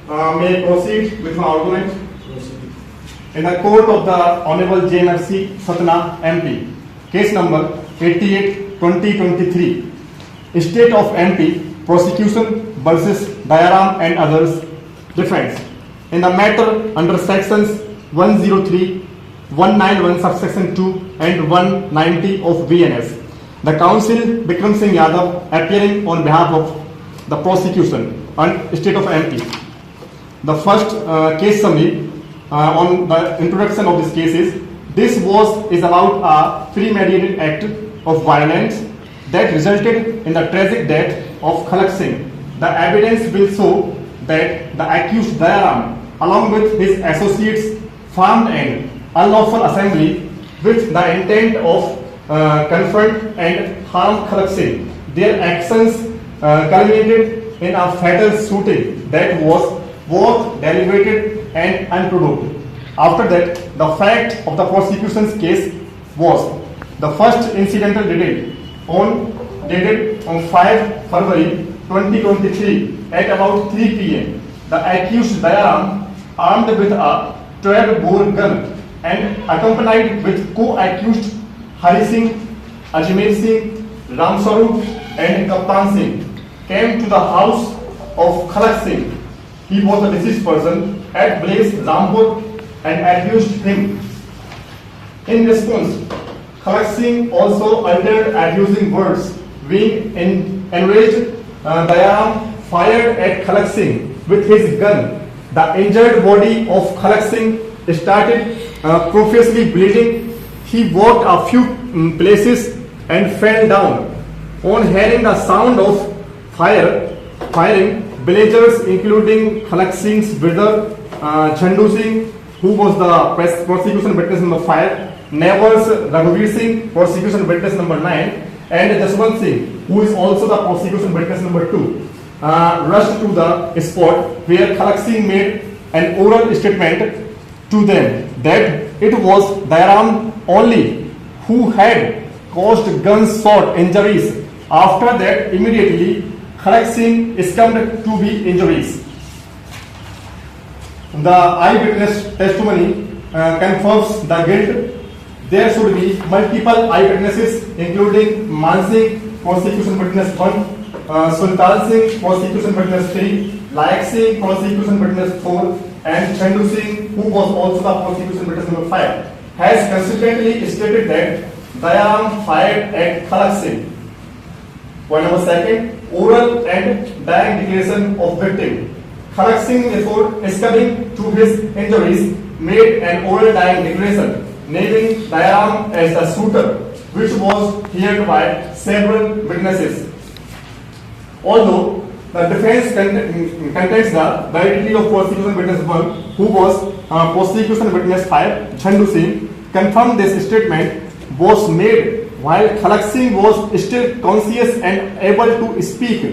May I proceed with my argument? In the court of the Honorable JMFC Satna MP, case number 88/2023, State of MP prosecution versus Dayaram and others defense. In the matter under sections 103, 191 subsection 2 and 190 of VNS, the counsel Bikram Singh Yadav appearing on behalf of the prosecution and State of MP. The first case summary on the introduction of this case is about a premeditated act of violence that resulted in the tragic death of Khalak Singh. The evidence will show that the accused Dayaram, along with his associates, formed an unlawful assembly with the intent of confront and harm Khalak Singh. Their actions culminated in a fatal shooting that was both deliberated and unprovoked. After that, the fact of the prosecution's case was the first incidental dated on 5 February 2023 at about 3 p.m. The accused Dayaram, armed with a 12-bore gun and accompanied with co-accused Hari Singh, Ajmer Singh, Ram Swarup and Kaptan Singh, came to the house of Khalak Singh. He was a deceased person at Blaze Rampur and abused him. In response, Khalak Singh also uttered abusing words. Being enraged, Dayaram fired at Khalak Singh with his gun. The injured body of Khalak Singh started profusely bleeding. He walked a few places and fell down. On hearing the sound of firing, villagers including Khalak Singh's brother Chandu Singh, who was the prosecution witness number 5, neighbors Raghuveer Singh, prosecution witness number 9, and Jaswant Singh, who is also the prosecution witness number 2, rushed to the spot where Khalak Singh made an oral statement to them that it was Dayaram only who had caused gunshot injuries. After that, immediately Khalak Singh succumbed to the injuries. The eyewitness testimony confirms the guilt. There should be multiple eyewitnesses, including Man Singh, prosecution witness 1, Sultan Singh, prosecution witness 3, Layak Singh, prosecution witness 4, and Chandu Singh, who was also the prosecution witness number 5, has consistently stated that Dayaram fired at Khalak Singh. Point number 2, oral and dying declaration of victim. Khalak Singh, before succumbing to his injuries, made an oral dying declaration naming Dayaram as the shooter, which was heard by several witnesses. Although the defense contains the validity of prosecution witness 1, who was prosecution witness 5, Chandu Singh, confirmed this statement was made while Khalak Singh was still conscious and able to speak,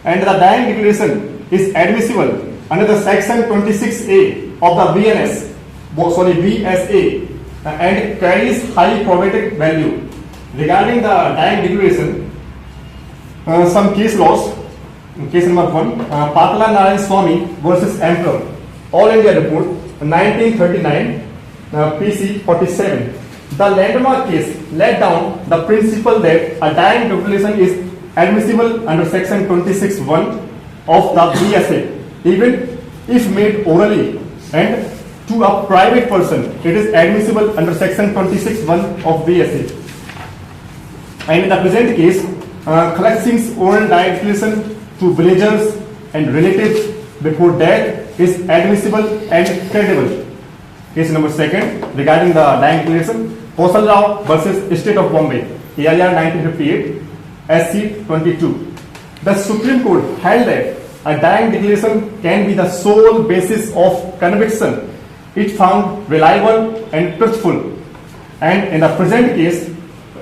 and the dying declaration is admissible under the section 26A of the VSA and carries high probative value. Regarding the dying declaration, some case laws. Case number 1, Patla Narayan Swamy versus Emperor, All India Report, 1939, PC 47. The landmark case laid down the principle that a dying declaration is admissible under section 26(1) of the VSA, even if made orally, and to a private person, it is admissible under section 26(1) of VSA. And in the present case, Khalak Singh's oral dying declaration to villagers and relatives before death is admissible and credible. Case number 2, regarding the dying declaration, Kausal Rao versus State of Bombay, AIR 1958, SC 22. The Supreme Court held that a dying declaration can be the sole basis of conviction it found reliable and truthful, and in the present case,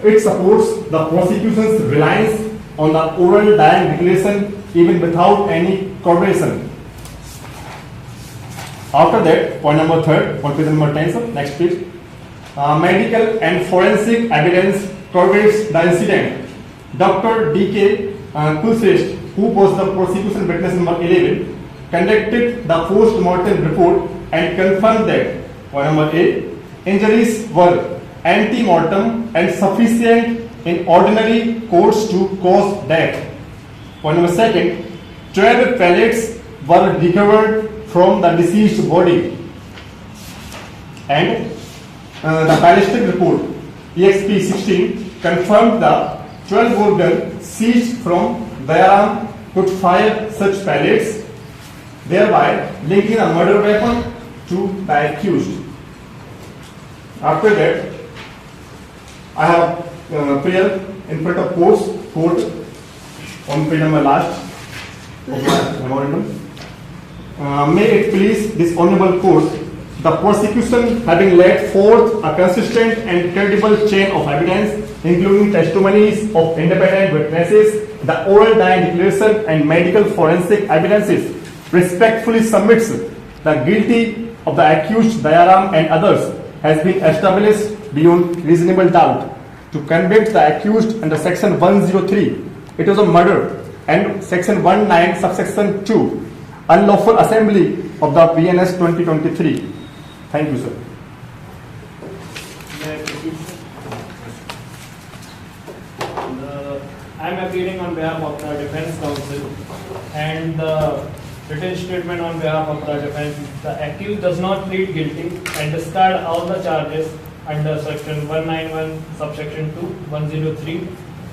it supports the prosecution's reliance on the oral dying declaration even without any corroboration. After that, point number 3, on page number 10, sir, next page. Medical and forensic evidence corroborates the incident. Dr. D.K. Kulshrestha, who was the prosecution witness number 11, conducted the post-mortem report and confirmed that point number A, injuries were ante-mortem and sufficient in ordinary course to cause death. Point number second, 12 pellets were recovered from the deceased body, and the ballistic report EXP 16 confirmed the 12 bore gun seized from Dayaram could fire such pellets, thereby linking a murder weapon to the accused. After that, I have prayer in front of court on page number last of my memorandum. May it please this honorable court, the prosecution having led forth a consistent and credible chain of evidence, including testimonies of independent witnesses, the oral dying declaration and medical forensic evidences, respectfully submits the guilty of the accused Dayaram and others has been established beyond reasonable doubt. To convict the accused under section 103, it was a murder, and section 19 subsection 2, unlawful assembly of the BNS 2023. Thank you, sir. I am appearing on behalf of the defense counsel, and the written statement on behalf of the defense. The accused does not plead guilty and discard all the charges under section 191 subsection 2 103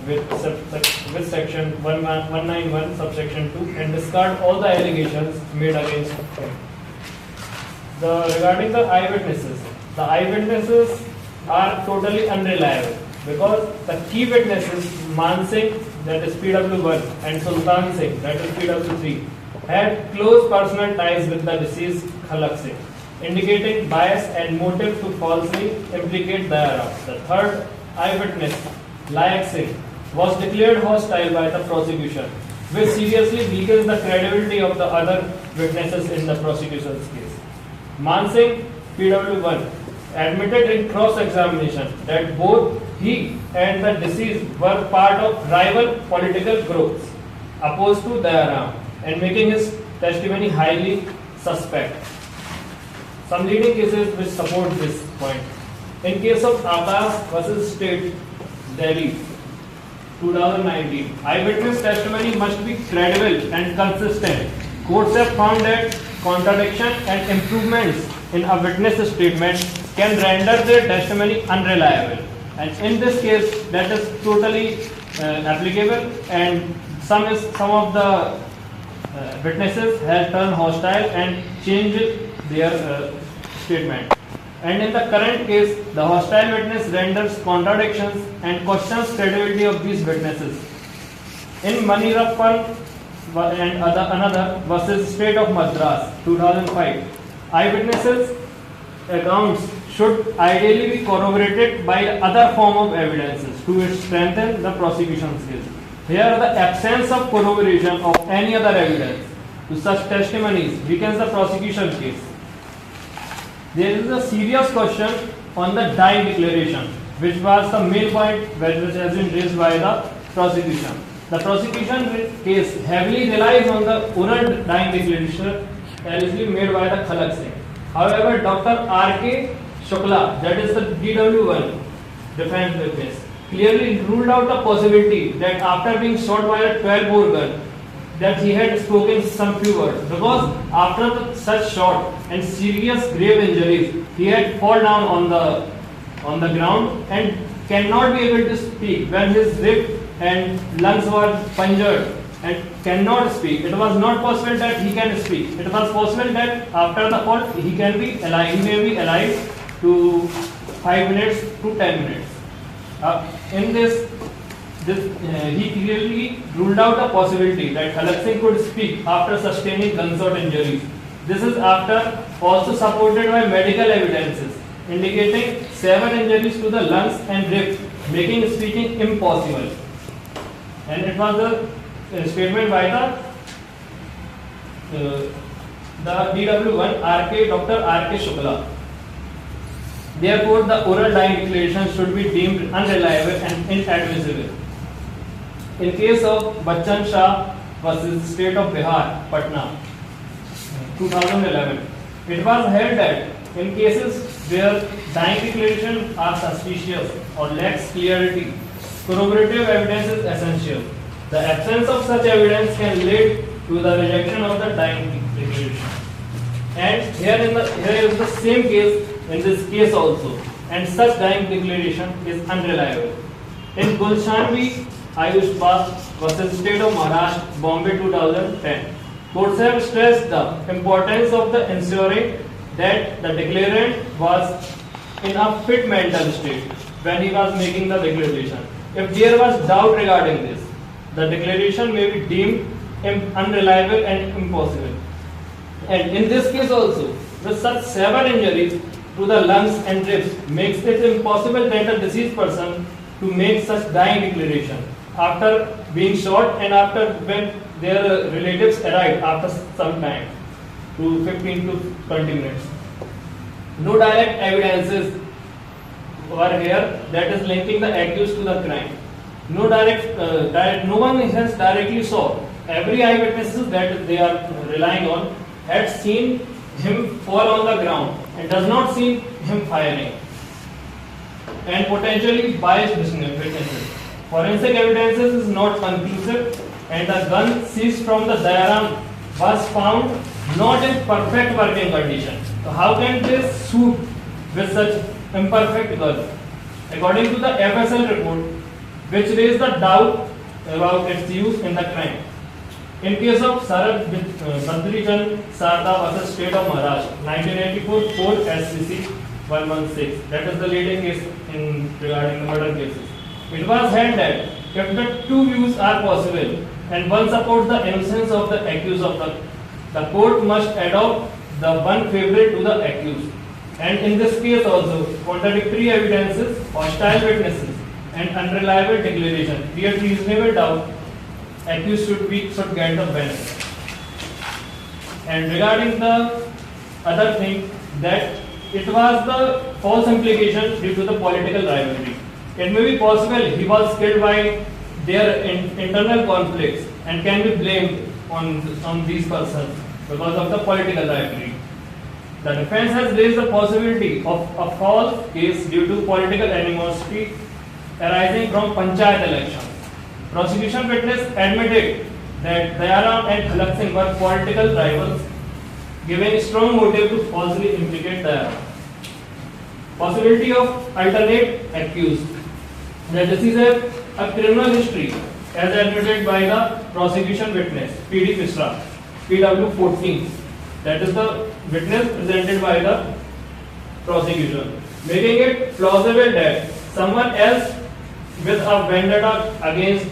with section 191 subsection 2 and discard all the allegations made against him. Regarding the eyewitnesses are totally unreliable because the key witnesses Man Singh, that is PW1, and Sultan Singh, that is PW3, had close personal ties with the deceased Khalak Singh, indicating bias and motive to falsely implicate Dayaram. The third eyewitness, Layak Singh, was declared hostile by the prosecution, which seriously weakens the credibility of the other witnesses in the prosecution's case. Man Singh, PW1, admitted in cross-examination that both he and the deceased were part of rival political groups opposed to Dayaram, and making his testimony highly suspect. Some leading cases which support this point. In case of Akash versus State, Delhi, 2019, eyewitness testimony must be credible and consistent. Courts have found that contradiction and improvements in a witness statement can render their testimony unreliable. And in this case, that is totally applicable, and some of the witnesses have turned hostile and changed their statement. And in the current case, the hostile witness renders contradictions and questions credibility of these witnesses. In Manirappan and another versus State of Madras, 2005, eyewitnesses' accounts should ideally be corroborated by other form of evidences to strengthen the prosecution's case. Here, the absence of corroboration of any other evidence to such testimonies weakens the prosecution case. There is a serious question on the dying declaration, which was the main point which has been raised by the prosecution. The prosecution case heavily relies on the oral dying declaration allegedly made by the Khalak Singh. However, Dr. R.K. Shukla, that is the DW1 defense witness, clearly ruled out the possibility that after being shot by a 12-bore gun, that he had spoken some few words, because after such shot and serious grave injuries, he had fallen down on the ground and cannot be able to speak when his lip and lungs were punctured and cannot speak. It was not possible that he can speak. It was possible that after the fall he can be alive. He may be alive to 5 minutes to 10 minutes. In this, he clearly ruled out the possibility that Khalak Singh could speak after sustaining gunshot injuries. This is after also supported by medical evidences indicating severe injuries to the lungs and ribs, making speaking impossible. And it was a statement by the DW1 Dr. R.K. Shukla. Therefore, the oral dying declaration should be deemed unreliable and inadmissible. In case of Bachchan Shah versus State of Bihar, Patna, 2011, it was held that in cases where dying declarations are suspicious or lacks clarity, corroborative evidence is essential. The absence of such evidence can lead to the rejection of the dying declaration. And here is the same case in this case also, and such dying declaration is unreliable. In Gulshanvi Ayushbag versus State of Maharashtra, Bombay 2010, courts have stressed the importance of the ensuring that the declarant was in a fit mental state when he was making the declaration. If there was doubt regarding this, the declaration may be deemed unreliable and impossible. And in this case also, with such severe injuries to the lungs and ribs makes it impossible that a deceased person to make such dying declaration after being shot and after when their relatives arrived after some time, to 15 to 20 minutes. No direct evidences were here that is linking the accused to the crime. No one has directly saw. Every eyewitnesses that they are relying on had seen him fall on the ground and does not see him firing. And potentially biased witnesses. Forensic evidences is not conclusive, and the gun seized from the Dayaram was found not in perfect working condition. So how can they shoot with such imperfect gun? According to the FSL report, which raised the doubt about its use in the crime. In case of Sarab Badrijan Sarda versus State of Maharashtra, 1984 4 SCC 116, that is the leading case regarding the murder cases. It was held that if the two views are possible and one supports the innocence of the accused the court must adopt the one favorable to the accused. And in this case also, contradictory evidences, hostile witnesses, and unreliable declaration create reasonable doubt accused should get the benefit. And regarding the other thing, that it was the false implication due to the political rivalry. It may be possible he was killed by their internal conflicts and can be blamed on these persons because of the political rivalry. The defense has raised the possibility of a false case due to political animosity arising from panchayat elections. Prosecution witness admitted that Dayaram and Khalak Singh were political rivals, giving strong motive to falsely implicate Dayaram. Possibility of alternate accused. The deceased have a criminal history as admitted by the prosecution witness P.D. Misra, PW 14. That is the witness presented by the prosecution, making it plausible that someone else with a vendetta against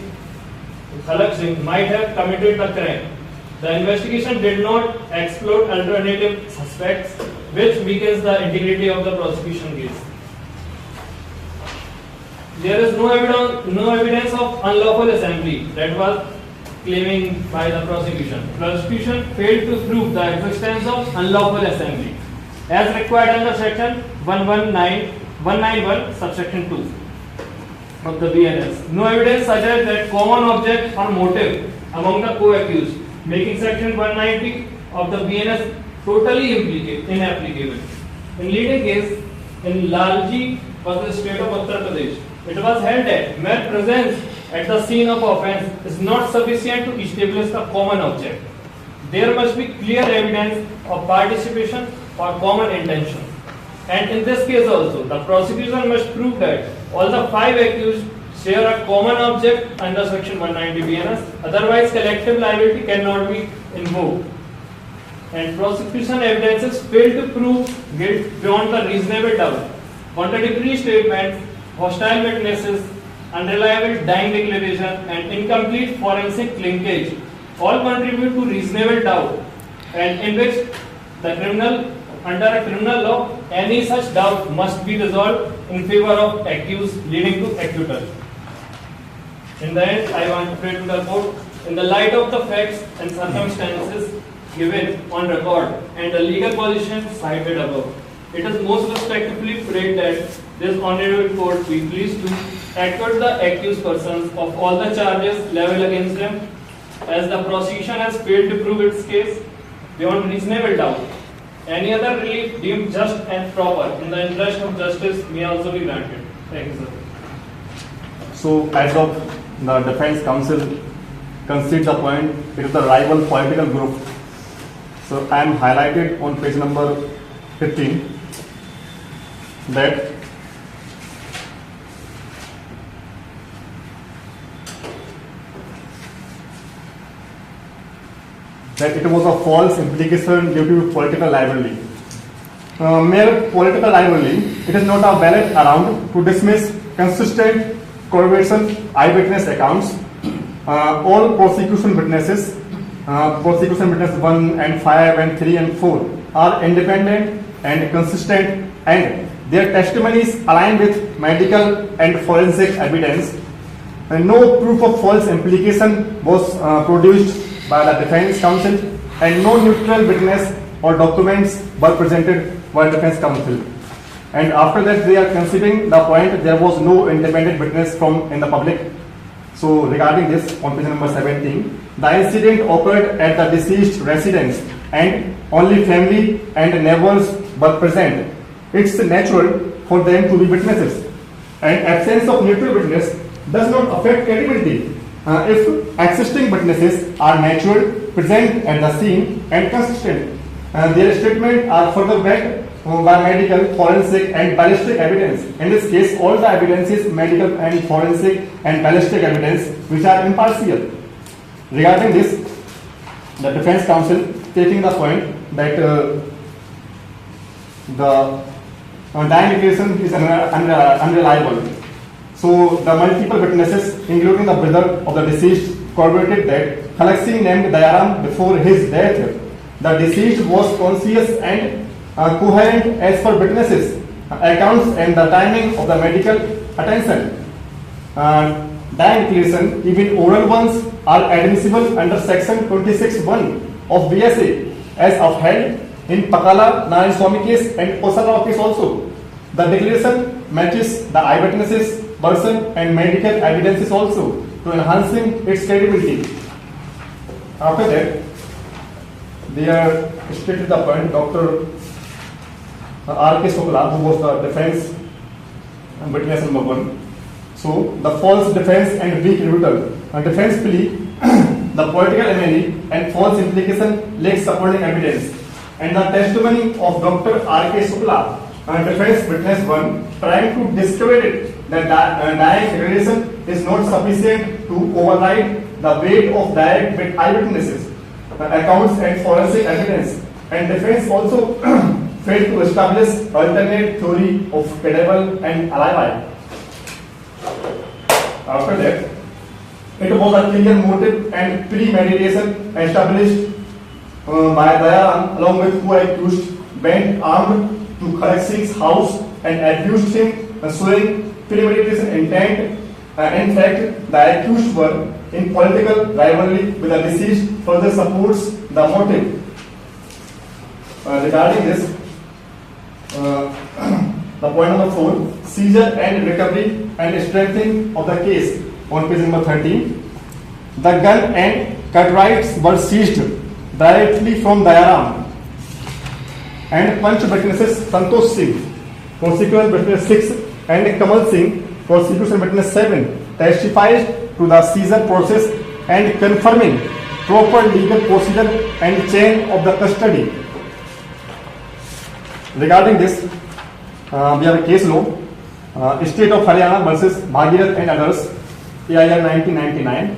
Khalak Singh might have committed the crime. The investigation did not explore alternative suspects, which weakens the integrity of the prosecution case. There is no evidence of unlawful assembly that was claiming by the prosecution. Prosecution failed to prove the existence of unlawful assembly as required under section 191 subsection 2 of the BNS. No evidence suggests that common object or motive among the co-accused, making section 190 of the BNS totally inapplicable. In leading case, in Lalji versus State of Uttar Pradesh, it was held that mere presence at the scene of offence is not sufficient to establish the common object. There must be clear evidence of participation or common intention. And in this case also, the prosecution must prove that all the 5 accused share a common object under section 190 BNS, otherwise collective liability cannot be invoked. And prosecution evidences fail to prove guilt beyond the reasonable doubt. Contradictory statements, hostile witnesses, unreliable dying declaration, and incomplete forensic linkage all contribute to reasonable doubt, and in which the criminal, under a criminal law, any such doubt must be resolved in favor of accused, leading to acquittal. In the end, I want to pray to the court, in the light of the facts and circumstances given on record and the legal position cited above, it is most respectfully prayed that this honorable court be pleased to acquit the accused persons of all the charges leveled against them, as the prosecution has failed to prove its case, beyond reasonable doubt. Any other relief deemed just and proper in the interest of justice may also be granted. Thank you, sir. So, as of the defense counsel concedes the point, it is the rival political group. So, I am highlighted on page number 15 that it was a false implication due to political rivalry. Mere political rivalry, it is not a valid ground to dismiss consistent corroboration eyewitness accounts. All prosecution witnesses, prosecution witness 1 and 5 and 3 and 4 are independent and consistent, and their testimonies align with medical and forensic evidence. And no proof of false implication was produced by the defense counsel, and no neutral witness or documents were presented by defense counsel. And after that, they are considering the point there was no independent witness from in the public. So regarding this, on page number 17, the incident occurred at the deceased residence and only family and neighbors were present. It's natural for them to be witnesses, and absence of neutral witness does not affect credibility. If existing witnesses are natural, present at the scene, and consistent, their statements are further backed by medical, forensic, and ballistic evidence. In this case, all the evidence is medical and forensic and ballistic evidence, which are impartial. Regarding this, the defense counsel taking the point that the declaration is unreliable. So the multiple witnesses, including the brother of the deceased, corroborated that Khalak Singh named Dayaram before his death. The deceased was conscious and coherent as per witnesses' accounts and the timing of the medical attention. Declaration, even oral ones, are admissible under section 26(1) of BSA as upheld in Pakala Narayan Swamy case and Osala case also. The declaration matches the eyewitnesses' version and medical evidences also to enhancing its credibility. After that, they are stated the point. Dr. R.K. Shukla, who was the defense witness number 1. So, the false defense and weak rebuttal. Defense plea, the political enemy and false implication lacks supporting evidence. And the testimony of Dr. R.K. Shukla, defense witness 1, trying to discredit that direct relation is not sufficient to override the weight of direct eyewitnesses, accounts and forensic evidence. And defense also failed to establish alternate theory of credible and alibi. After that, it was a clear motive and premeditation established by Dayaram along with co-accused went armed to Khalak Singh's house and abused him, showing premeditation intent. In fact, the accused were in political rivalry with the deceased, further supports the motive. Regarding this, the point number 4, seizure and recovery and strengthening of the case on page number 13. The gun and cartridges were seized directly from Dayaram, and punch witnesses Santosh Singh, prosecution witness 6, and Kamal Singh, prosecution witness 7, testified to the seizure process and confirming proper legal procedure and chain of the custody. Regarding this, we have a case law, State of Haryana versus Bhagirath and others, AIR 1999,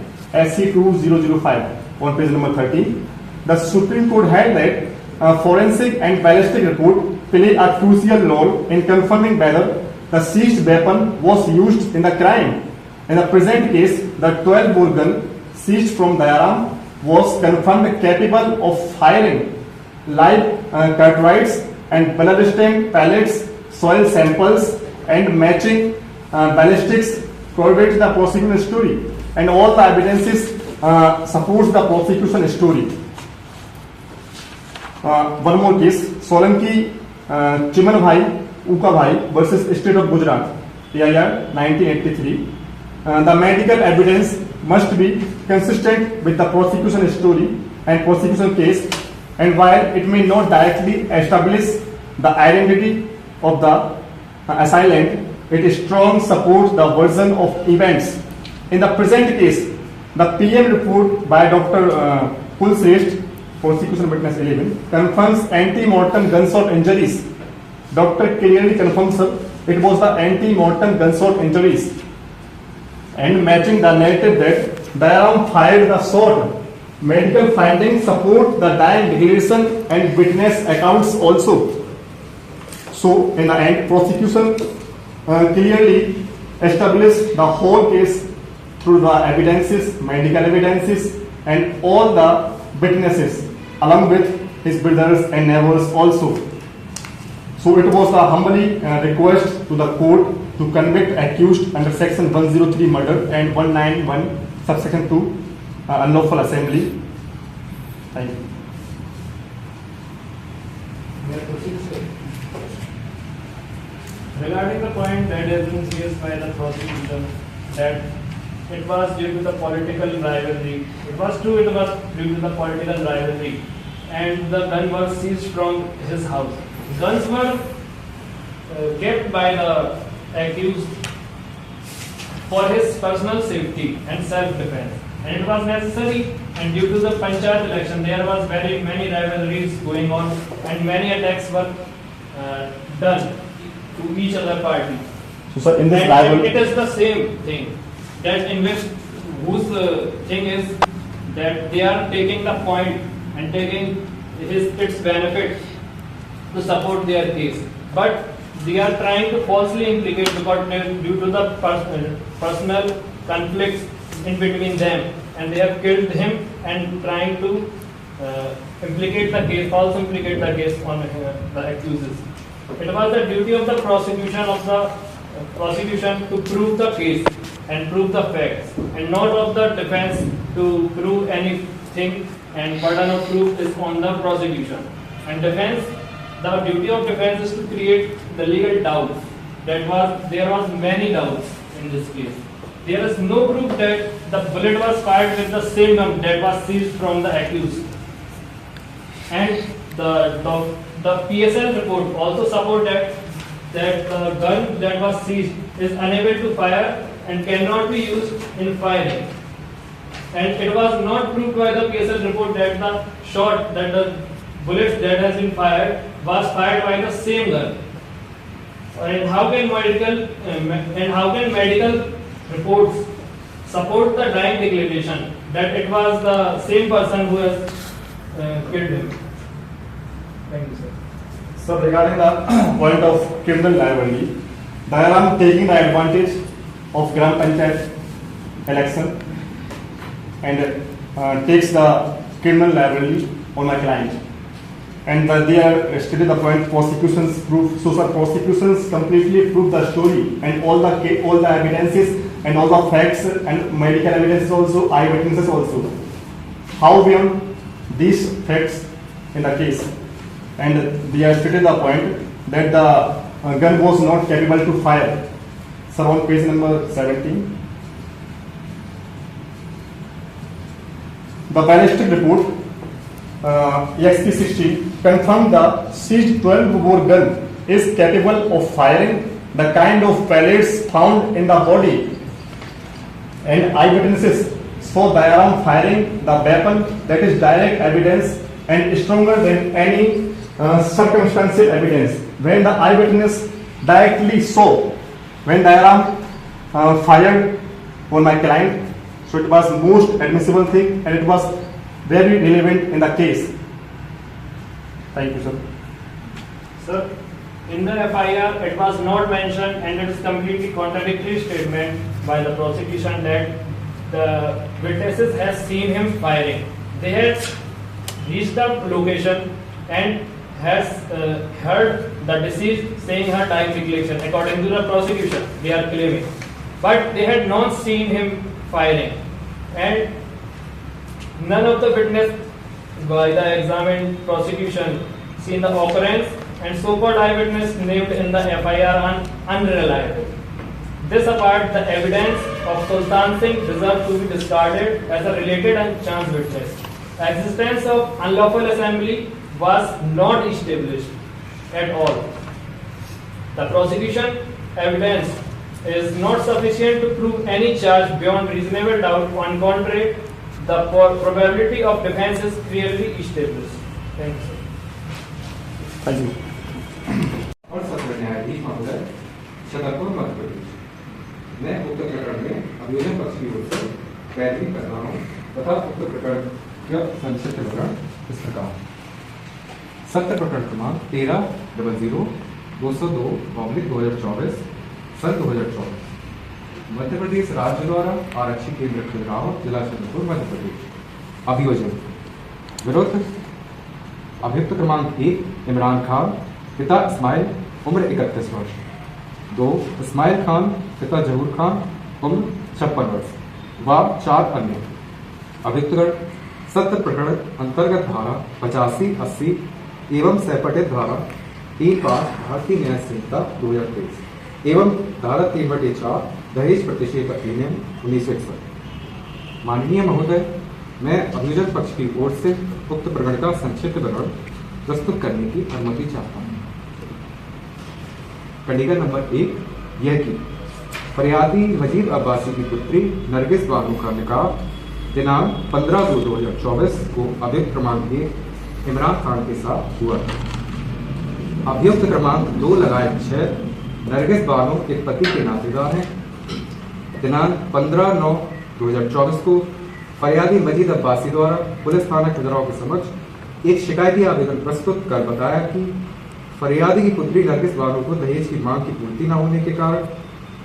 SC 2005, on page number 13. The Supreme Court held that forensic and ballistic report play a crucial role in confirming whether the seized weapon was used in the crime. In the present case, the 12-bore gun seized from Dayaram was confirmed capable of firing live cartridges and blood-stained pellets, soil samples, and matching ballistics corroborate the prosecution story, and all the evidences supports the prosecution story. One more case, Solanki Chiman Bhai, Uka Bhai versus State of Gujarat, AIR 1983. The medical evidence must be consistent with the prosecution story and prosecution case, and while it may not directly establish the identity of the assailant, it strongly supports the version of events. In the present case, the PM report by Dr. Kulshrestha, prosecution witness 11, confirms anti-mortem gunshot injuries. Doctor clearly confirms it was the anti-mortem gunshot injuries, and matching the narrative that Dayaram fired the shot. Medical findings support the dying declaration and witness accounts also. So, in the end, prosecution clearly established the whole case through the evidences, medical evidences, and all the witnesses, along with his brothers and neighbors also. So it was a humbly request to the court to convict accused under section 103 murder and 191 subsection 2 unlawful assembly. Thank you. Regarding the point that has been raised by the prosecution that it was due to the political rivalry, it was true, it was due to the political rivalry, and the gun was seized from his house. Guns were kept by the accused for his personal safety and self-defense, and it was necessary. And due to the Panchayat election, there was very many rivalries going on, and many attacks were done to each other party. So, sir, in this and rivalry, it is the same thing that in which whose thing is that they are taking the point and taking its benefit to support their case, but they are trying to falsely implicate because due to the personal conflicts in between them, and they have killed him and trying to implicate the case, false implicate the case on the accusers. It was the duty of the prosecution to prove the case and prove the facts, and not of the defense to prove anything, and burden of proof is on the prosecution. And defense, the duty of defense is to create the legal doubts. There was many doubts in this case. There is no proof that the bullet was fired with the same gun that was seized from the accused. And the PSL report also support that the gun that was seized is unable to fire and cannot be used in firing. And it was not proved by the PSL report that the bullets that has been fired was fired by the same gun. And how can medical reports support the dying declaration that it was the same person who has killed him? Thank you, sir. so regarding the point of criminal liability, Dayaram taking the advantage of Gram Panchayat election and takes the criminal liability on my client. And they are stated the point prosecutions proof. So sir, prosecutions completely prove the story and all the evidences and all the facts and medical evidence also, eyewitnesses also. How beyond these facts in the case, and they have stated the point that the gun was not capable to fire. Sir, on page number 17, the ballistic report EXP 16 confirmed the seized 12-bore gun is capable of firing the kind of pellets found in the body, and eyewitnesses saw Dayaram firing the weapon. That is direct evidence and stronger than any circumstantial evidence. When the eyewitness directly saw when Dayaram fired on my client, so it was most admissible thing and it was very relevant in the case. Thank you, sir. Sir, in the FIR, it was not mentioned, and it is completely contradictory statement by the prosecution that the witnesses has seen him firing. They had reached the location and has heard the deceased saying her dying declaration. According to the prosecution, they are claiming, but they had not seen him firing, and none of the witness by the examined prosecution seen the occurrence, and so-called eyewitness named in the FIR are unreliable. This apart, the evidence of Sultan Singh deserves to be discarded as a related and chance witness. existence of unlawful assembly was not established at all. The prosecution evidence is not sufficient to prove any charge beyond reasonable doubt. On contrary, the probability of defense is clearly established. Thank you, sir. Thank you. और सत्र न्यायाधीश महोदय छतरपुर मध्य प्रदेश, मैं उक्त प्रकरण में अभियोजन पक्ष की ओर से पैरवी कर रहा हूँ तथा उक्त प्रकरण का संक्षिप्त विवरण इस प्रकार। सत्र प्रकरण क्रमांक 13/00/202/2024 सन 2024 मध्य प्रदेश राज्य द्वारा आरक्षी केंद्र खजुराहो जिला छतरपुर मध्य प्रदेश। अभियोजन विरुद्ध अभियुक्त क्रमांक 1 इमरान खान पिता इस्माइल उम्र 31 वर्ष। 2 इस्माइल खान पिता जहूर खान उम्र 56 वर्ष व 4 अन्य। अभियुक्तगण सत्र प्रकरण अंतर्गत धारा 85, 80 एवं सैपटित धारा 3(5) भारतीय न्याय संहिता 2023 एवं धारा 3/4 दहेज प्रतिषेध अधिनियम 1961। माननीय महोदय, मैं अभियोजन पक्ष की ओर से उक्त प्रकरण का संक्षिप्त विवरण प्रस्तुत करने की अनुमति चाहता हूँ। कंडीशन नंबर 1 यह कि फरियादी मजीद अब्बासी की पुत्री नरगिस बानो का निकाह दिनांक 15/2/2024 को अभियुक्त क्रमांक 1 इमरान खान के साथ हुआ। अभियुक्त क्रमांक 2 लगाए 6 नरगिस बानो के पति के नातेदार हैं। दिनांक 15/9/2024 को फरियादी मजीद अब्बासी द्वारा पुलिस थाना खजुराहो के समक्ष एक शिकायती आवेदन प्रस्तुत कर बताया कि फरियादी की पुत्री नरगिस बानो को दहेज की मांग की पूर्ति न होने के कारण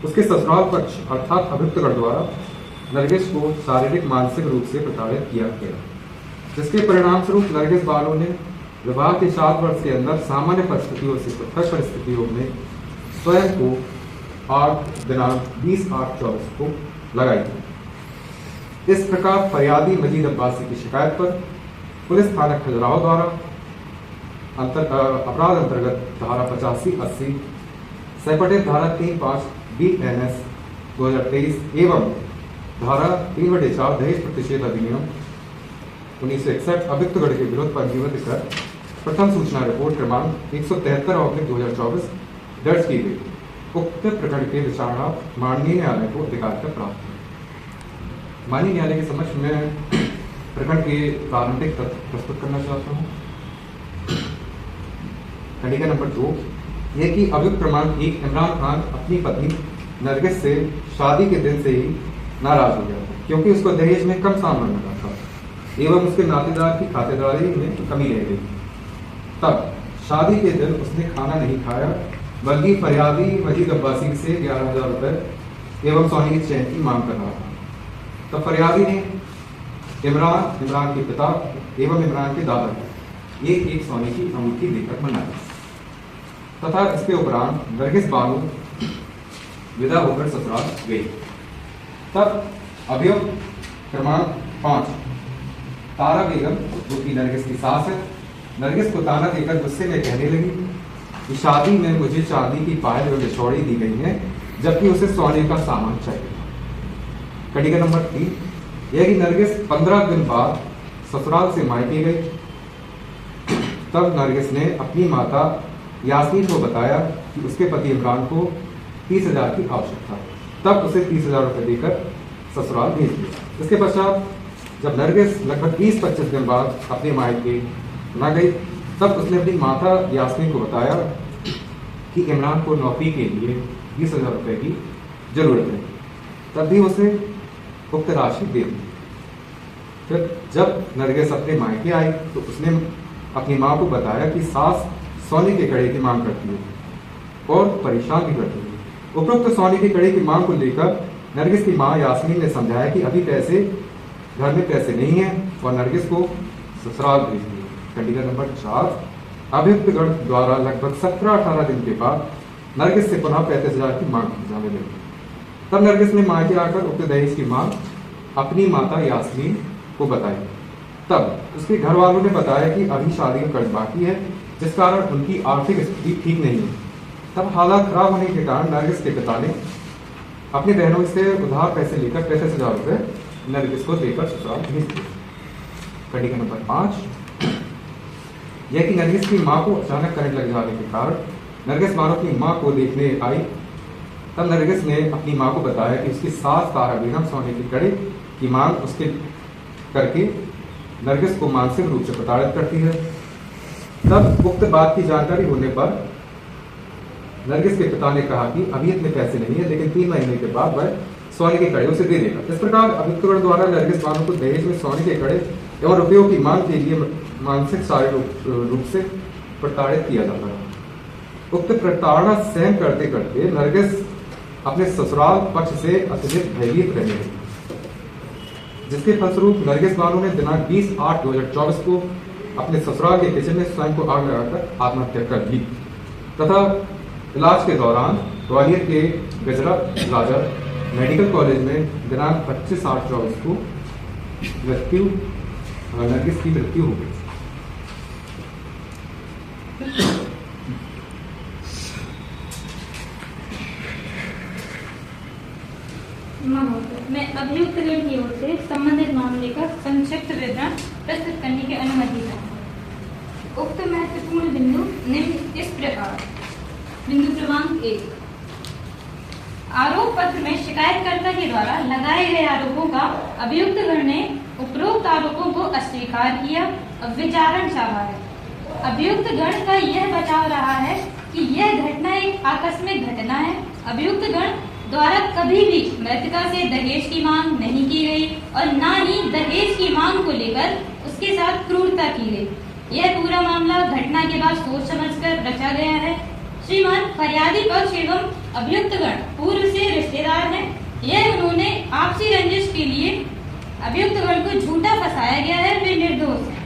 उसके ससुराल पक्ष अर्थात अभियुक्तगण द्वारा नरगिस को शारीरिक मानसिक रूप से प्रताड़ित किया गया, जिसके परिणाम स्वरूप नरगिस बानो ने विवाह के 7 वर्ष के अंदर सामान्य परिस्थितियों से पृथक परिस्थितियों में स्वयं को 8 दिनांक 20/8/24 को लगाई थी। इस प्रकार फरियादी मजीद अब्बासी की शिकायत पर पुलिस थाना खजुराहो द्वारा अपराध अंतर्गत धारा 85, 80 सैपटित धारा 3(5) BNS 2023 एवं धारा 3/4 दहेज प्रतिषेध अधिनियम 1961 अभियुक्तगण के विरुद्ध पंजीबद्ध कर प्रथम सूचना रिपोर्ट क्रमांक 173/2024 दर्ज की गई। उक्त प्रकरण के विचारणा माननीय न्यायालय को अधिकार का प्राप्त है। माननीय न्यायालय के समक्ष मैं प्रकरण के प्रारंभिक तथ्य प्रस्तुत करना चाहता हूँ। कंडीशन नंबर 2 यह कि अभियुक्त क्रमांक 1 इमरान खान अपनी पत्नी नरगिस से शादी के दिन से ही नाराज हो गया था, क्योंकि उसको दहेज में कम सामान मिला था एवं उसके नातेदार की खातेदारी में कमी रह गई। तब शादी के दिन उसने खाना नहीं खाया, बल्कि फरियादी मजीद अब्बासी से 11,000 रुपए एवं सोने की चैन की मांग कर रहा था। तब फरियादी ने इमरान के पिता एवं इमरान के दादा को एक सोने की अंगूठी देकर मनाई तथा इसके उपरांत नरगिस बानो विदा होकर ससुराल गई। तब अभियुक्त क्रमांक 5 तारा बेगम, जो कि नरगिस की सास है, नरगिस को ताना देकर गुस्से में कहने लगी कि शादी में मुझे चांदी की पायल और बिछौड़ी दी गई है, जबकि उसे सोने का सामान चाहिए। कंडीशन नंबर 3 यह कि नरगिस 15 दिन बाद ससुराल से मायके गई। तब नरगिस ने अपनी माता यास्मीन को बताया कि उसके पति इमरान को 30,000 की आवश्यकता है। तब उसे 30,000 रुपये देकर ससुराल भेज दिया। इसके पश्चात जब नरगिस लगभग 20-25 दिन बाद अपने मायके न गई, तब उसने अपनी माता यास्मीन को बताया कि इमरान को नौकरी के लिए 20,000 रुपये की जरूरत है। तब भी उसे उक्त राशि दे दी। फिर जब नरगिस अपने मायके आई तो उसने अपनी माँ को बताया कि सास सोने के कड़े की मांग करती है और परेशान भी करती है। उपरोक्त सोने के कड़े की मांग को लेकर नरगिस की माँ यास्मीन ने समझाया कि अभी घर में पैसे नहीं है और नरगिस को ससुराल भेज दिया। कंडीशन नंबर 4 अभियुक्तगण द्वारा लगभग 17-18 दिन के बाद नरगिस से पुनः 35,000 की मांग की जाने लगी। तब नरगिस ने मायके आकर उक्त दहेज की मांग अपनी माता यास्मीन को बताई। तब उसके घर वालों ने बताया कि अभी शादी का कर्ज बाकी है, जिस कारण उनकी आर्थिक स्थिति ठीक नहीं है। तब हालात खराब होने के कारण नरगिस के पिता ने अपनी बहनों से उधार पैसे लेकर 35,000 रुपये नरगिस को देकर ससुराल भेज दिए। कंडीशन नंबर 5, यह कि नरगिस की मां को अचानक करंट लग जाने के कारण नरगिस मानो अपनी मां को देखने आई। तब नरगिस ने अपनी मां को बताया कि उसकी सास तारा बेगम सोने की कड़े की मांग उसके करके नरगिस को मानसिक रूप से प्रताड़ित करती है। तब उक्त बात की जानकारी होने पर नरगिस के पिता ने कहा कि अभी इतने पैसे नहीं है, लेकिन 3 महीने के बाद वह सोने के कड़े उसे दे देगा। इस प्रकार अभियुक्तगण द्वारा नरगिस बानो को दहेज में सोने के कड़े और रुपयों की मांग के लिए मानसिक शारीरिक रूप से प्रताड़ित किया जाता है। उक्त प्रताड़ना सहन करते करते नरगिस अपने ससुराल पक्ष से अत्यधिक भयभीत रहने लगी, जिसके फलस्वरूप नरगिस बानो ने दिनांक 20/8/2024 को अपने ससुराल के किचन में स्वयं को आग लगाकर आत्महत्या कर ली तथा इलाज के दौरान ग्वालियर के गजरा राजा मेडिकल कॉलेज में दिनांक 25/8/24 को नरगिस की मृत्यु हो गई। मैं अभियुक्तगण की ओर से संबंधित मामले का संक्षिप्त विवरण प्रस्तुत करने की अनुमति चाहूँगा। उक्त महत्वपूर्ण बिंदु निम्न इस प्रकार। बिंदु क्रमांक 1, आरोप पत्र में शिकायतकर्ता के द्वारा लगाए गए आरोपों का अभियुक्तगण ने उपरोक्त आरोपों को अस्वीकार किया और विचारण चाहा है। अभियुक्तगण का यह बचाव रहा है कि यह घटना एक आकस्मिक घटना है। अभियुक्तगण द्वारा कभी भी मृतका से दहेज की मांग नहीं की गई और न ही दहेज की मांग को लेकर उसके साथ क्रूरता की गई। यह पूरा मामला घटना के बाद सोच समझकर रचा गया है। श्रीमान फरियादी पक्ष एवं अभियुक्तगण पूर्व से रिश्तेदार हैं। यह उन्होंने आपसी रंजिश के लिए अभियुक्तगण को झूठा फंसाया गया है, वे निर्दोष हैं।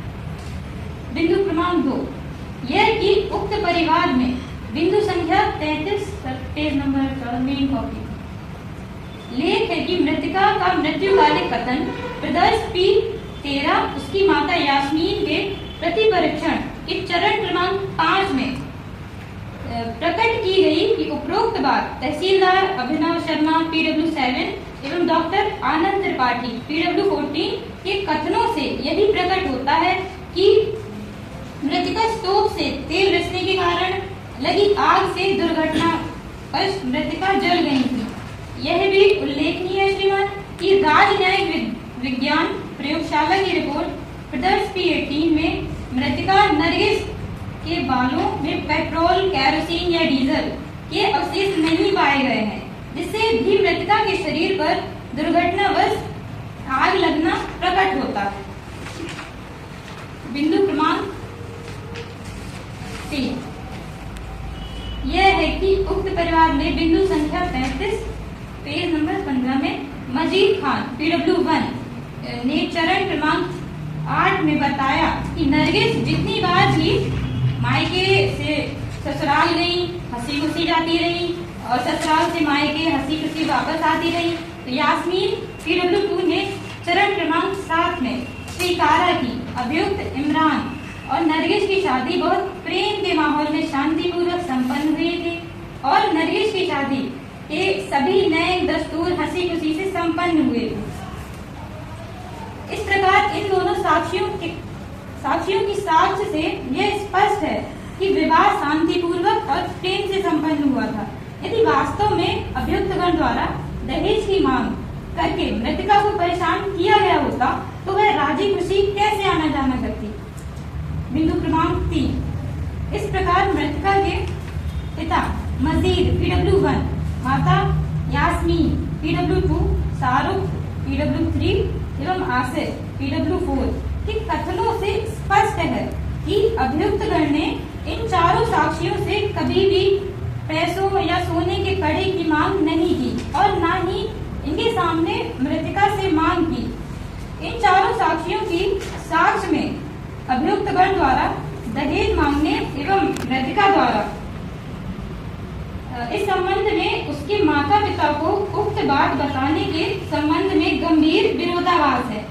बिंदु क्रमांक 2, यह कि उक्त परिवार में बिंदु संख्या 33 पेज नंबर 14 मेन कॉपी लेख है कि मृतका का मृत्युकालिक कथन प्रदर्श P13 उसकी माता यास्मीन के प्रति परीक्षण के चरण क्रमांक 5 में प्रकट की गई कि उपरोक्त बात तहसीलदार अभिनव शर्मा PW7 एवं डॉक्टर आनंद त्रिपाठी PW14 के कथनों से यही प्रकट होता है कि मृतका स्टोव से तेल रिसने के कारण लगी आग से दुर्घटना पर मृतका जल गई थी। यह भी उल्लेखनीय है श्रीमान कि राज्य न्यायिक विज्ञान प्रयोगशाला की रिपोर्ट प्रदर्श P18 में मृतका नरगिस के बालों में पेट्रोल, कैरोसिन या डीजल के अवशेष नहीं पाए गए हैं, जिससे भी मृतका के शरीर पर दुर्घटनावश आग लगना प्रकट होता है। बिंदु क्रमांक 3, यह है कि उक्त परिवार ने बिंदु संख्या 35 पेज नंबर 15 में मजीद खान PW1 ने चरण क्रमांक 8 में बताया कि नरगिस जितनी बार भी मायके से ससुराल गई, हंसी खुशी जाती रही और ससुराल से मायके हंसी खुशी वापस आती रही। तो यास्मीन PW2 ने चरण क्रमांक 7 में स्वीकारा की अभियुक्त इमरान और नरगिस की शादी बहुत प्रेम के माहौल में शांतिपूर्वक संपन्न हुई थी और नरगिस की शादी के सभी नए दस्तूर हंसी खुशी से संपन्न हुए थे। इस प्रकार इन दोनों साक्षियों की साक्ष्य से यह स्पष्ट है कि विवाह शांतिपूर्वक और प्रेम से संपन्न हुआ था। यदि वास्तव में अभियुक्तगण द्वारा दहेज की मांग करके मृतका को परेशान किया गया होता तो वह राजी खुशी कैसे आना जाना करती। बिंदु क्रमांक 3, इस प्रकार मृतका के पिता मजीद PW1, माता यास्मीन PW2, शाहरुख PW3 एवं आसिफ PW4 के कथनों से स्पष्ट है कि अभियुक्तगण ने इन चारों साक्षियों से कभी भी पैसों या सोने के कड़े की मांग नहीं की और न ही इनके सामने मृतका से मांग की। इन चारों साक्षियों की साक्ष्य में अभियुक्तगण द्वारा दहेज मांगने एवं मृतका द्वारा इस संबंध में उसके माता पिता को उक्त बात बताने के संबंध में गंभीर विरोधाभास है।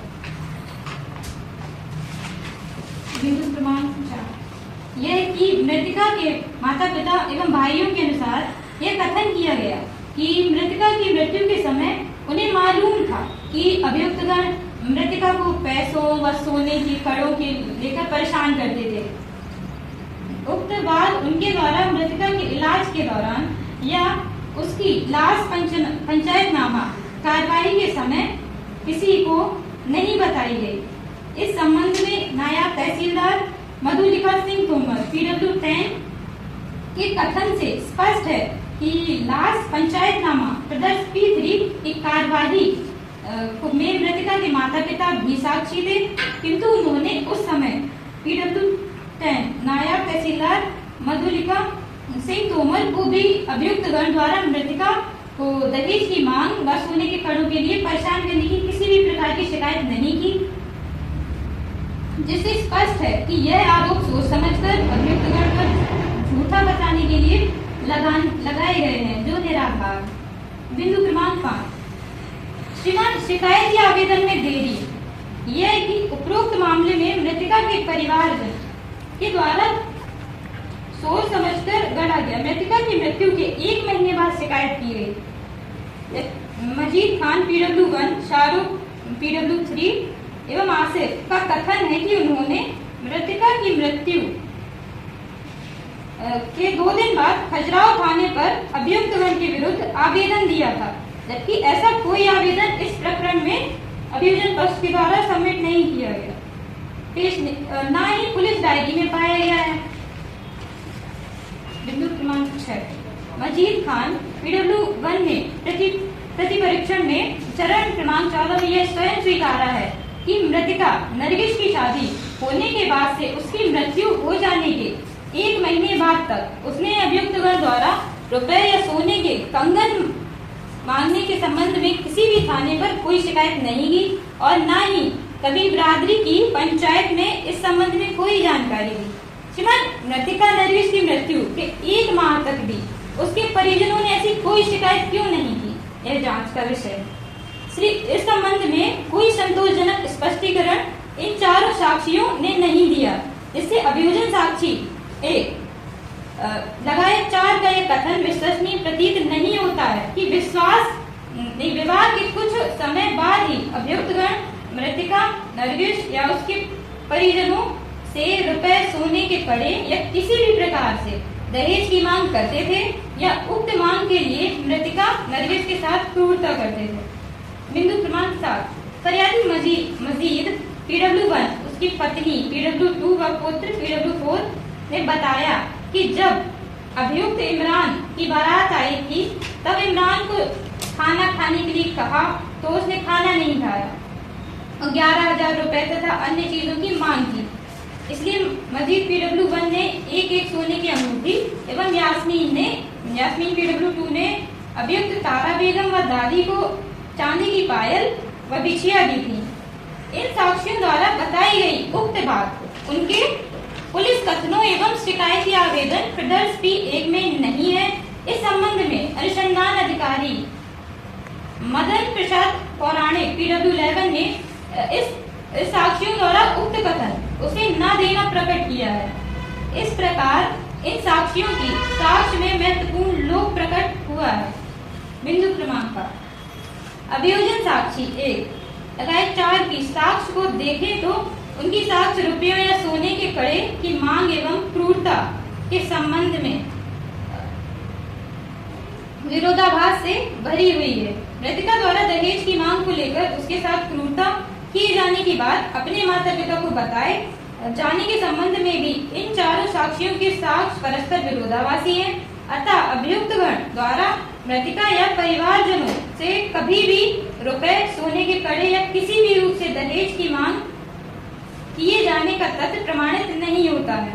बिंदु क्रमांक 4, यह कि मृतका के माता पिता एवं भाइयों के अनुसार यह कथन किया गया कि मृतका की मृत्यु के समय उन्हें मालूम था कि अभियुक्तगण मृतका मृतका को पैसों व सोने की कड़ों के लेकर परेशान करते थे। उक्त बात उनके द्वारा मृतका के इलाज के दौरान या उसकी लाश पंचायतनामा कार्रवाई के समय किसी को नहीं बताई गई। इस संबंध में नायब तहसीलदार मधुलिका सिंह तोमर PW10 के कथन से स्पष्ट है कि लाश पंचायतनामा प्रदर्श P3 की कार्यवाही में मृतका के माता पिता भी साक्षी थे, किंतु उन्होंने उस समय PW10 नायब तहसीलदार मधुलिका सिंह तोमर को भी अभियुक्त गण द्वारा मृतका को दहेज की मांग व सोने के कड़ों के लिए परेशान करने की किसी भी प्रकार की शिकायत नहीं की, जिससे स्पष्ट है कि यह आरोप सोच समझकर अभियुक्त गण पर झूठा बताने के लिए लगाए गए हैं, जो निराधार। बिंदु क्रमांक 5, श्रीमान शिकायत या आवेदन में देरी। यह है कि उपरोक्त मामले में मृतका के परिवारजन के द्वारा सोच समझकर गढ़ा गया। मृतका की मृत्यु के 1 महीने बाद शिकायत की गई। मजीद खान PW1, शाहरुख PW3 एवं आसिफ का कथन है कि उन्होंने मृतका की मृत्यु के 2 दिन बाद खजुराहो थाने पर अभियुक्त गण के विरुद्ध आवेदन दिया था, जबकि ऐसा कोई आवेदन इस प्रकरण में अभियोजन पक्ष के द्वारा सबमिट नहीं किया गया, पेश न ही पुलिस डायरी में पाया गया है। बिंदु क्रमांक 6, मजीद खान PW1 ने प्रति परीक्षण में चरण क्रमांक 14 में यह स्वयं स्वीकारा है कि मृतका नरगिस की शादी होने के बाद से उसकी मृत्यु हो जाने के 1 महीने बाद तक उसने अभियुक्त गण द्वारा रुपए या सोने के कंगन मांगने के संबंध में किसी भी थाने पर कोई शिकायत नहीं की और न ही कभी बिरादरी की पंचायत में इस संबंध में कोई जानकारी दी। श्रीमान मृतका नरगिस की मृत्यु के 1 माह तक भी उसके परिजनों ने ऐसी कोई शिकायत क्यों नहीं की, यह जांच का विषय है। श्री इस संबंध में कोई संतोषजनक स्पष्टीकरण इन चारों साक्षियों ने नहीं दिया, जिससे अभियोजन साक्षी 1 लगाए 4 का यह कथन विश्वसनीय प्रतीत नहीं होता है कि विवाह के कुछ समय बाद ही अभियुक्त गण मृतका नरगिस या उसके परिजनों से रुपए सोने के कड़े या किसी भी प्रकार से दहेज की मांग करते थे या उक्त मांग के लिए मृतका नरगिस के साथ क्रूरता करते थे। बिंदु क्रमांक 7, फरियादी मजीद PW1, उसकी पत्नी PW2 व पुत्र PW4 ने बताया कि जब अभियुक्त इमरान की बारात आई थी तब इमरान को खाना खाने के लिए कहा तो उसने खाना नहीं खाया और 11,000 रुपए तथा अन्य चीजों की मांग की। इसलिए मजीद PW1 ने एक सोने की अंगूठी एवं यास्मीन PW2 ने अभियुक्त तारा बेगम व दादी को चांदी की पायल व बिछिया दी थी। इन साक्षियों द्वारा बताई गई उक्त बात उनके पुलिस कथनों एवं शिकायती आवेदन प्रदर्श P1 में नहीं है। इस संबंध में अनुसंधान अधिकारी मदन प्रसाद पौराणिक PW11 ने इस साक्षियों द्वारा उक्त कथन उसे न देना प्रकट किया है। इस प्रकार इन साक्षियों की साक्ष्य में महत्वपूर्ण लोक प्रकट हुआ है। बिंदु क्रमांक 5, अभियोजन साक्षी 1 लगाए 4 की साक्ष्य को देखें तो उनकी साक्ष्य रुपयों या सोने के कड़े की मांग एवं क्रूरता के संबंध में विरोधाभास से भरी हुई है। मृतका द्वारा दहेज की मांग को लेकर उसके साथ क्रूरता किए जाने की बात अपने माता पिता को बताए जाने के संबंध में भी इन चारों साक्षियों के साक्ष्य परस्पर विरोधाभासी हैं। अतः अभियुक्त गण द्वारा मृतका या परिवारजनों से कभी भी रुपए सोने के कड़े या किसी भी रूप से दहेज की मांग किए जाने का तथ्य प्रमाणित नहीं होता है।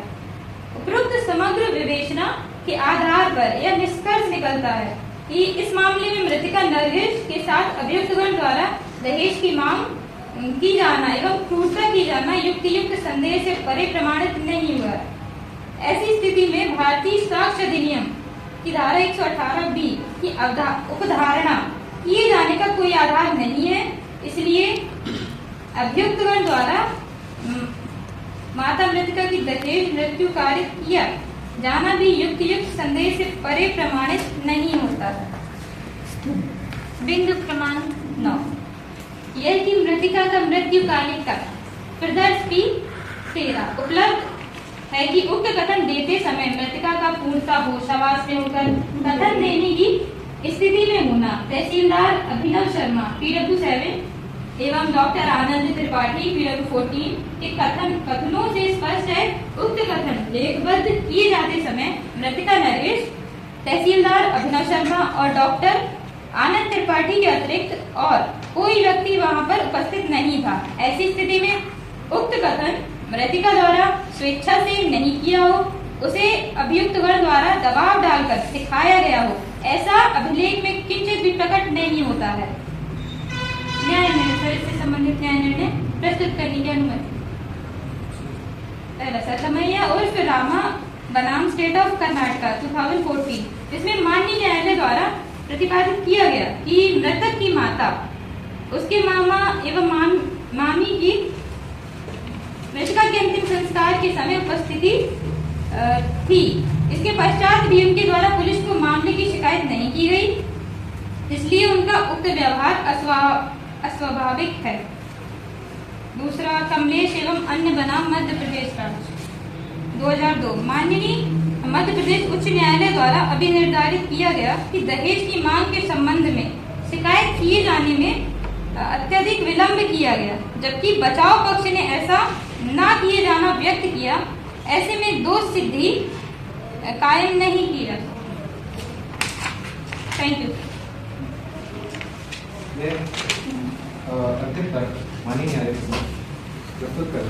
उपरोक्त समग्र विवेचना के आधार पर यह निष्कर्ष निकलता है कि इस मामले में मृतका नरगिस के साथ अभियुक्त गण द्वारा दहेज की मांग की जाना एवं क्रूरता की जाना युक्त संदेह से परे प्रमाणित नहीं हुआ है। ऐसी स्थिति में भारतीय साक्ष्य अधिनियम की धारा 118B की उपधारणा किए जाने का कोई आधार नहीं है। इसलिए अभियुक्त गण द्वारा माता मृतका की दहेज मृत्यु कार्य किया जाना भी युक्त संदेह से परे प्रमाणित नहीं होता है। बिंदु क्रमांक 9, यह कि मृतिका का मृत्युकालिक कथन प्रदर्श P 13 उपलब्ध है कि उक्त कथन देते समय मृतिका का पूर्णतः होशावास में होकर कथन देने की स्थिति में होना तहसीलदार अभिनव शर्मा PW7 एवं डॉक्टर आनंद त्रिपाठी PW14 के कथनों से स्पष्ट है। उक्त कथन लेखबद्ध किए जाते समय मृतिका नरेश, तहसीलदार अभिनव शर्मा और डॉक्टर आनंद त्रिपाठी के अतिरिक्त और कोई व्यक्ति वहां पर उपस्थित नहीं था। ऐसी स्थिति में उक्त कथन मृतिका द्वारा स्वेच्छा से नहीं किया हो, उसे अभियुक्त गण द्वारा दबाव डालकर सिखाया गया हो, ऐसा अभिलेख में किंचित भी प्रकट नहीं होता है। न्याय निर्णय इससे संबंधित न्याय निर्णय प्रस्तुत करने की अनुमति। पहला सतमैया उर्फ रामा बनाम स्टेट ऑफ कर्नाटका 2014, जिसमें माननीय न्यायालय द्वारा प्रतिपादित किया गया कि मृतक की माता, उसके मामा एवं मामी की मृतिका के अंतिम संस्कार के समय उपस्थिति थी। इसके पश्चात भी उनके द्वारा पुलिस को मामले की शिकायत नहीं की गई, इसलिए उनका उक्त व्यवहार अस्वाभाविक है। दूसरा कमलेश एवं अन्य बनाम मध्य प्रदेश राज्य 2002, माननीय मध्य प्रदेश उच्च न्यायालय द्वारा अभी निर्धारित किया गया कि दहेज की मांग के संबंध में शिकायत किए जाने में अत्यधिक विलंब किया गया, जबकि बचाव पक्ष ने ऐसा ना किए जाना व्यक्त किया। ऐसे में दोष सिद्धि कायम नहीं की जा सकती। Thank you. अंतिम तक माननीय न्यायालय प्रस्तुत कर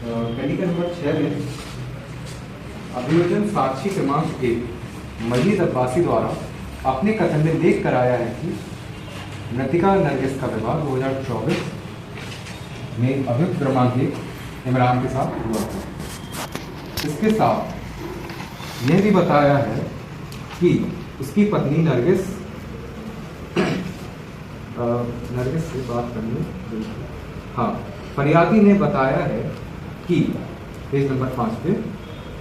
कंडीशन नंबर 6 में अभियोजन साक्षी क्रमांक 1 मजीद अब्बासी द्वारा अपने कथन में लेख कर आया है कि मृतिका नरगिस का विवाह 2024 में अभियुक्त क्रमांक 1 इमरान के साथ हुआ था। इसके साथ यह भी बताया है कि उसकी पत्नी नरगिस से बात करनी, हाँ, फरियादी ने बताया है कि पेज नंबर 5 पे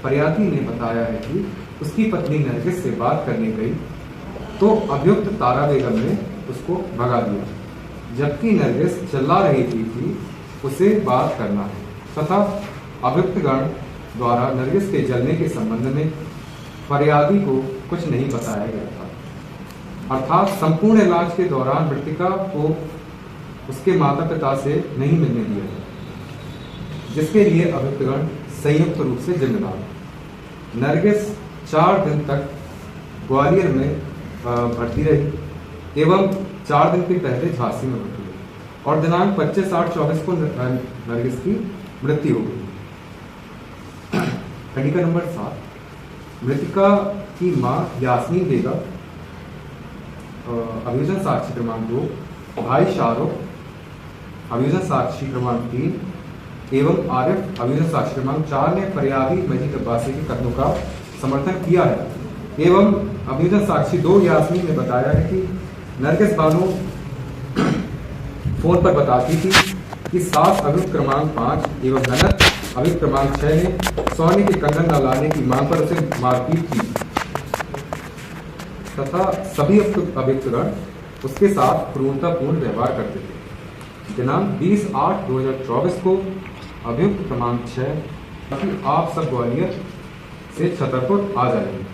फरियादी ने बताया है कि उसकी पत्नी नरगिस से बात करने गई तो अभियुक्त तारा बेगम ने उसको भगा दिया, जबकि नरगिस चिल्ला रही थी उसे बात करना है तथा अभियुक्त गण द्वारा नरगिस के जलने के संबंध में फरियादी को कुछ नहीं बताया गया था। अर्थात संपूर्ण इलाज के दौरान मृतिका को उसके माता पिता से नहीं मिलने दिया गया, जिसके लिए अभियुक्तगण संयुक्त रूप से जिम्मेदार। नरगिस 4 दिन तक ग्वालियर में भर्ती रही एवं 4 दिन के पहले झांसी में भर्ती रही और दिनांक 25/8/24 को नरगिस की मृत्यु हो गई। खंडिका नंबर 7, मृतिका की मां यास्मीन बेगम अभियोजन साक्षी क्रमांक 2, भाई शाहरुख अभियोजन साक्षी क्रमांक 3 एवं आरिफ अभियोजन साक्षी क्रमांक 4 ने फरियादी मजीद अब्बासी के कथनों का समर्थन किया है एवं अभियोजन साक्षी 2 यास्मीन ने बताया है कि नरगिस बानो फोन पर बताती थी कि सास अभियुक्त क्रमांक 5 एवं ननद अभियुक्त क्रमांक 6 ने सोने के कंगन न लाने की मांग पर उसे मारपीट की तथा सभी अभियुक्तगण उसके साथ क्रूरतापूर्ण व्यवहार करते थे। दिनांक 20/8/2024 को अभियुक्त क्रमांक 6 कि आप सब ग्वालियर से छतरपुर आ जाएंगे।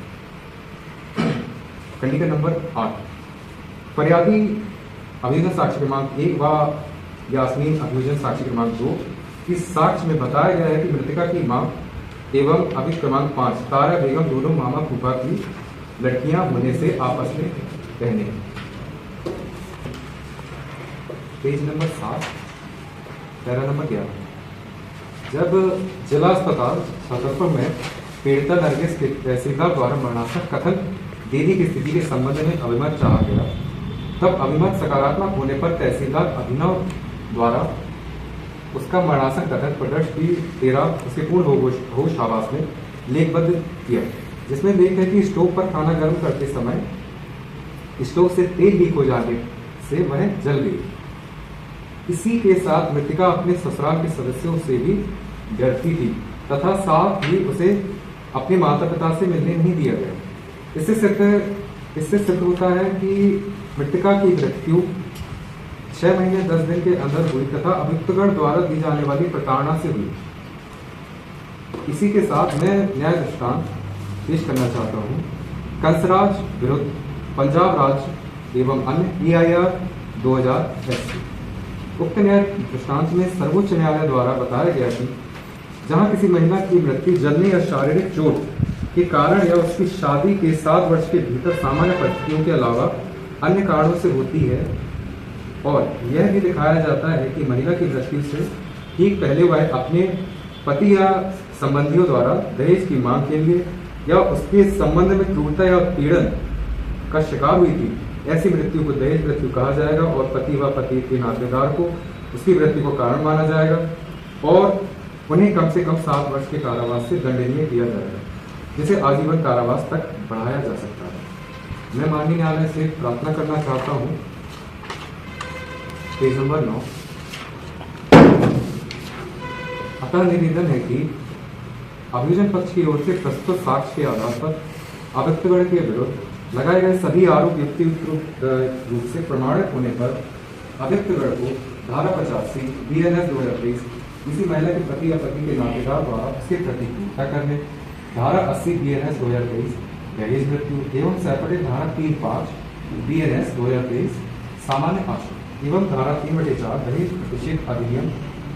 खंडिका नंबर 8, फरियादी अभियोजन साक्ष्य क्रमांक 1 व यास्मीन अभियोजन साक्ष्य क्रमांक 2 की साक्ष्य में बताया गया है कि मृतिका की मां एवं अभियुक्त क्रमांक 5 तारा बेगम दोनों मामा फूफा की लड़कियां होने से आपस में रहने। पेज नंबर 7, पैरा नंबर 11, जब जिला अस्पताल छतरपुर में पीड़िता नरगिस के तहसीलदार द्वारा मरणासक कथन देने की स्थिति के संबंध में अभिमत चाहा गया, तब अभिमत सकारात्मक होने पर तहसीलदार अभिनव द्वारा उसका मरणासक कथन प्रदर्श की 13 उसके पूर्ण होश आवास में लेखबद्ध किया, जिसमें लेख है कि स्टोव पर खाना गर्म करते समय स्टोव से तेल लीक हो जाने से वह जल गई। इसी के साथ मृतिका अपने ससुराल के सदस्यों से भी डरती थी तथा साथ ही उसे अपने माता पिता से मिलने नहीं दिया गया। इससे सिद्ध इससे सिद्ध होता है कि मृतका की मृत्यु 6 महीने 10 दिन के अंदर हुई तथा अभियुक्तगण द्वारा दी जाने वाली प्रताड़ना से हुई। इसी के साथ मैं न्याय दृष्टांत पेश करना चाहता हूँ। कंसराज विरुद्ध पंजाब राज्य एवं अन्य EIR 2000 SC। उक्त न्याय दृष्टांत में सर्वोच्च न्यायालय द्वारा बताया गया कि जहां किसी महिला की मृत्यु जलने या शारीरिक चोट के कारण या उसकी शादी के 7 वर्ष के भीतर सामान्य परिस्थितियों के अलावा अन्य कारणों से होती है और यह भी दिखाया जाता है कि महिला की मृत्यु से ठीक पहले वह अपने पति या संबंधियों द्वारा दहेज की मांग के लिए या उसके संबंध में क्रूरता या पीड़न का शिकार हुई थी, ऐसी मृत्यु को दहेज मृत्यु कहा जाएगा और पति व पति के नातेदार को उसकी मृत्यु को कारण माना जाएगा और उन्हें कम से कम 7 वर्ष के कारावास से दंडनीय किया जाएगा, जिसे आजीवन कारावास तक बढ़ाया जा सकता है। मैं माननीय न्यायालय से प्रार्थना करना चाहता हूँ, पेज नंबर 9। अतः निवेदन है कि अभियोजन पक्ष की ओर से प्रस्तुत साक्ष्य के आधार पर अभियुक्तगण के विरुद्ध लगाए गए सभी आरोप युक्तियुक्त रूप से प्रमाणित होने पर अभियुक्तगण को धारा 85 BNS 2023 किसी महिला के पति या पति के नातेदार द्वारा उसके प्रति क्रूरता करने, धारा 80 BNS 2023 दहेज मृत्यु एवं सेपरेट धारा 35 BNS 2023 सामान्य आचरण एवं धारा 3/4 दहेज प्रतिषेध अधिनियम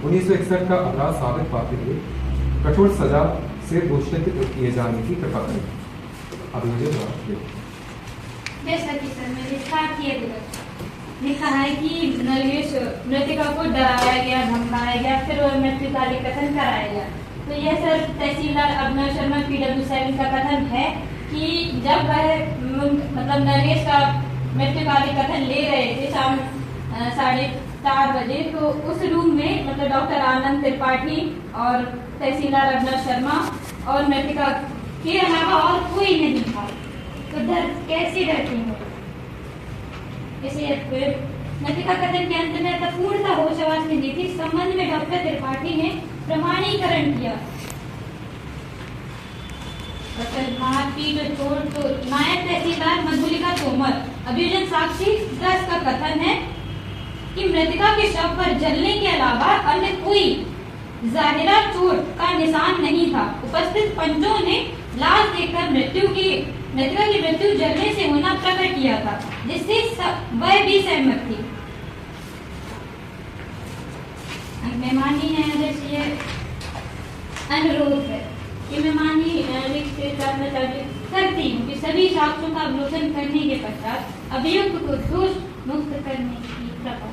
1961 का अपराध साबित पाते हुए कठोर सजा से दोषित किए जाने की कृपा करें। अभियोजन जैसा कि सर मैंने लिखा है कि नरेश मृतिका को डराया गया, धमकाया गया, फिर वह मृत्युकालिक कथन कराया गया। तो यह सर तहसीलदार अभिनव शर्मा PW7 का कथन है कि जब वह मतलब नरेश का मृत्युकालिक कथन ले रहे थे शाम 4:30 बजे, तो उस रूम में मतलब डॉक्टर आनंद त्रिपाठी और तहसीलदार अभिनव शर्मा और मृतिका के अलावा और कोई नहीं था। तो डर कैसे डरती हो? इसलिए मृतिका कथन के अंत में पूर्णतः होशवास में नहीं थी। इस संबंध में डॉक्टर त्रिपाठी ने प्रमाणीकरण किया। तो नायब तहसीलदार मधुलिका तोमर अभियोजन साक्षी 10 का कथन है कि मृतिका के शव पर जलने के अलावा अन्य कोई जाहिरा चोट का निशान नहीं था। उपस्थित पंचों ने लाश देखकर मृतिका की मृत्यु जलने से होना प्रकट किया था, जिससे वह भी सहमत थी। मैं माननीय न्यायाधीश से अनुरोध है कि मैं माननीय न्यायाधीश से करती हूँ कि सभी साक्ष्यों का अवलोकन करने के पश्चात अभियुक्त को दोष मुक्त करने की कृपा